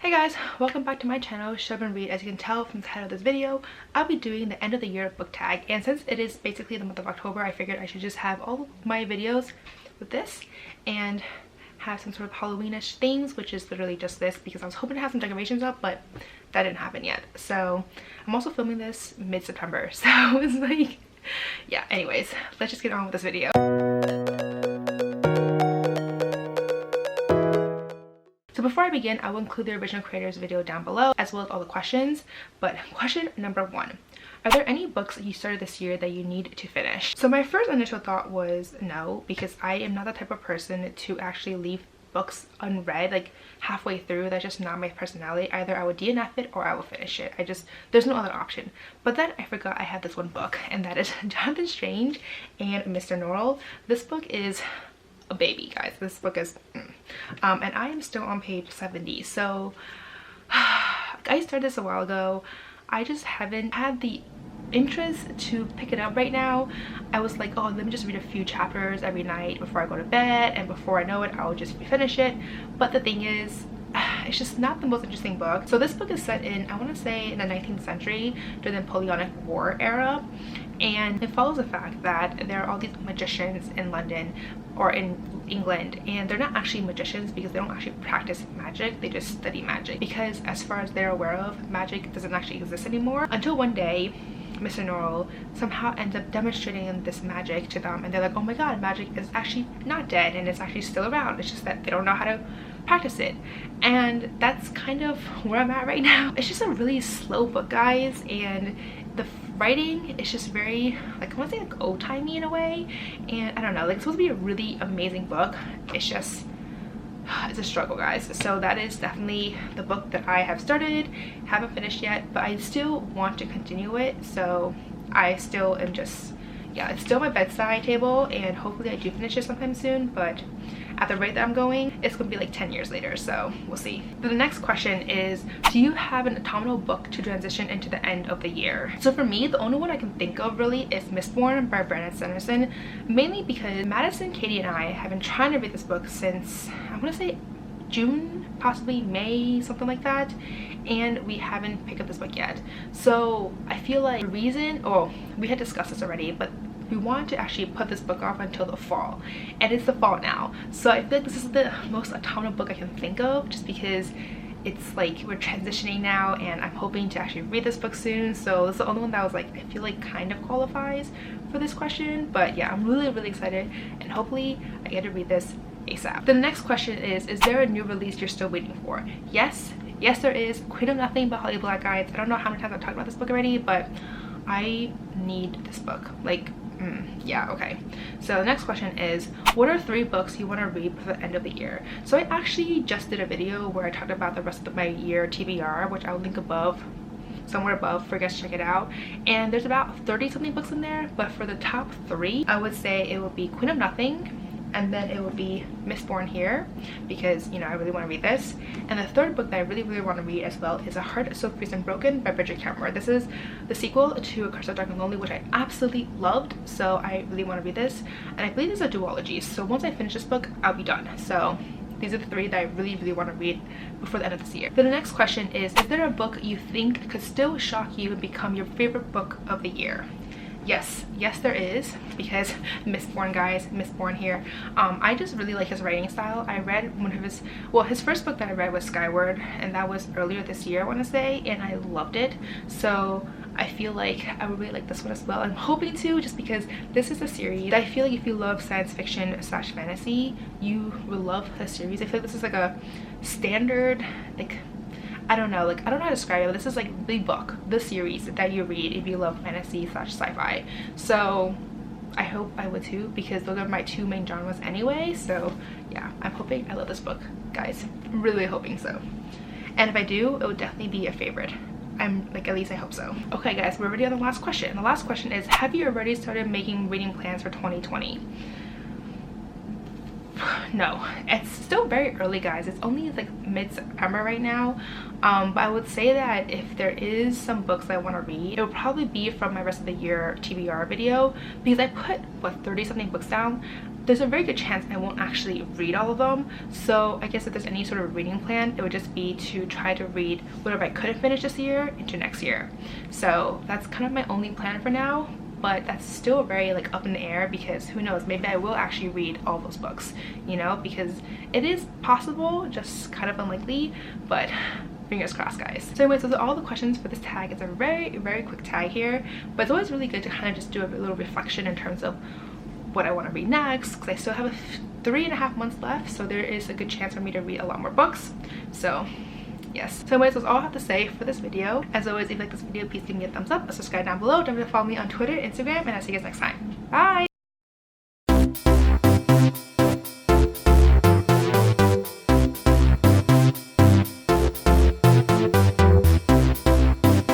Hey guys, welcome back to my channel, Shove and Read. As you can tell from the title of this video, I'll be doing the end of the year book tag, and since it is basically the month of October, I figured I should just have all of my videos with this and have some sort of Halloweenish themes, which is literally just this because I was hoping to have some decorations up, but that didn't happen yet. So I'm also filming this mid-September, so it's like, yeah, anyways, let's just get on with this video. So before I begin, I will include the original creators video down below as well as all the questions. But question number one, are there any books that you started this year that you need to finish? So my first initial thought was no, because I am not the type of person to actually leave books unread like halfway through. That's just not my personality. Either I would DNF it or I will finish it. There's no other option. But then I forgot I had this one book, and that is Jonathan Strange and Mr. Norrell. This book is a baby, guys. This book is and I am still on page 70. So I started this a while ago. I just haven't had the interest to pick it up right now. I was like, oh, let me just read a few chapters every night before I go to bed, and before I know it, I'll just finish it. But the thing is, it's just not the most interesting book. So this book is set in, I want to say, in the 19th century during the Napoleonic War era, and it follows the fact that there are all these magicians in London or in England, and they're not actually magicians because they don't actually practice magic, they just study magic, because as far as they're aware of, magic doesn't actually exist anymore, until one day Mr. Norrell somehow ends up demonstrating this magic to them, and they're like, oh my god, magic is actually not dead and it's actually still around, it's just that they don't know how to practice it. And that's kind of where I'm at right now. It's just a really slow book, guys, and the writing is just very, like, I want to say like old-timey in a way, and I don't know, like, it's supposed to be a really amazing book. It's just, it's a struggle, guys. So that is definitely the book that I have started, haven't finished yet, but I still want to continue it. So I still am just, yeah, it's still my bedside table, and hopefully I do finish it sometime soon, but at the rate that I'm going, it's gonna be like 10 years later, so we'll see. So the next question is, do you have an autumnal book to transition into the end of the year? So for me, the only one I can think of really is Mistborn by Brandon Sanderson, mainly because Madison, Katie, and I have been trying to read this book since, I wanna say June, possibly May, something like that, and we haven't picked up this book yet. So I feel like the reason, oh, we had discussed this already, but we want to actually put this book off until the fall, and it's the fall now. So I feel like this is the most autumnal book I can think of, just because it's like we're transitioning now, and I'm hoping to actually read this book soon. So this is the only one that was like, I feel like kind of qualifies for this question. But yeah, I'm really excited, and hopefully I get to read this ASAP. The next question is there a new release you're still waiting for? Yes, there is. Queen of Nothing by Holly Black Eyes. I don't know how many times I've talked about this book already, but I need this book. Like, yeah, okay. So the next question is, what are 3 books you want to read before the end of the year? So I actually just did a video where I talked about the rest of my year TBR, which I'll link above, somewhere above, for you guys to check it out. And there's about 30 something books in there, but for the top 3, I would say it would be Queen of Nothing, and then it would be Mistborn here, because, you know, I really want to read this. And the third book that I really want to read as well is A Heart So Fierce and Broken by Bridget Kemper. This is the sequel to A Curse So Dark and Lonely, which I absolutely loved, so I really want to read this. And I believe it's a duology, so once I finish this book, I'll be done. So these are the 3 that I really want to read before the end of this year. Then the next question is there a book you think could still shock you and become your favorite book of the year? Yes, there is, because Mistborn, guys, Mistborn here. I just really like his writing style. I read one of his, well, his first book that I read was Skyward, and that was earlier this year, I want to say, and I loved it. So I feel like I would really like this one as well. I'm hoping to, just because this is a series that I feel like if you love science fiction / fantasy, you will love the series. I feel like this is like a standard, like, I don't know how to describe it, but this is like the book, the series that you read if you love fantasy / sci-fi. So I hope I would too, because those are my 2 main genres anyway. So yeah, I'm hoping I love this book, guys. I'm really hoping so. And if I do, it would definitely be a favorite. I'm like, at least I hope so. Okay guys, we're already on the last question. The last question is, have you already started making reading plans for 2020? No, it's still very early, guys. It's only like mid-September right now, but I would say that if there is some books that I want to read, it would probably be from my rest of the year TBR video, because I put what 30 something books down. there's a very good chance I won't actually read all of them. So I guess if there's any sort of reading plan, it would just be to try to read whatever I couldn't finish this year into next year. So that's kind of my only plan for now, but that's still very like up in the air, because who knows, maybe I will actually read all those books, you know, because it is possible, just kind of unlikely, but fingers crossed, guys. So anyways, those are all the questions for this tag. It's a very quick tag here, but it's always really good to kind of just do a little reflection in terms of what I want to read next, because I still have 3.5 months left, so there is a good chance for me to read a lot more books. So yes. So anyways, that's all I have to say for this video. As always, if you like this video, please give me a thumbs up, a subscribe down below, don't forget to follow me on Twitter, Instagram, and I'll see you guys next time. Bye!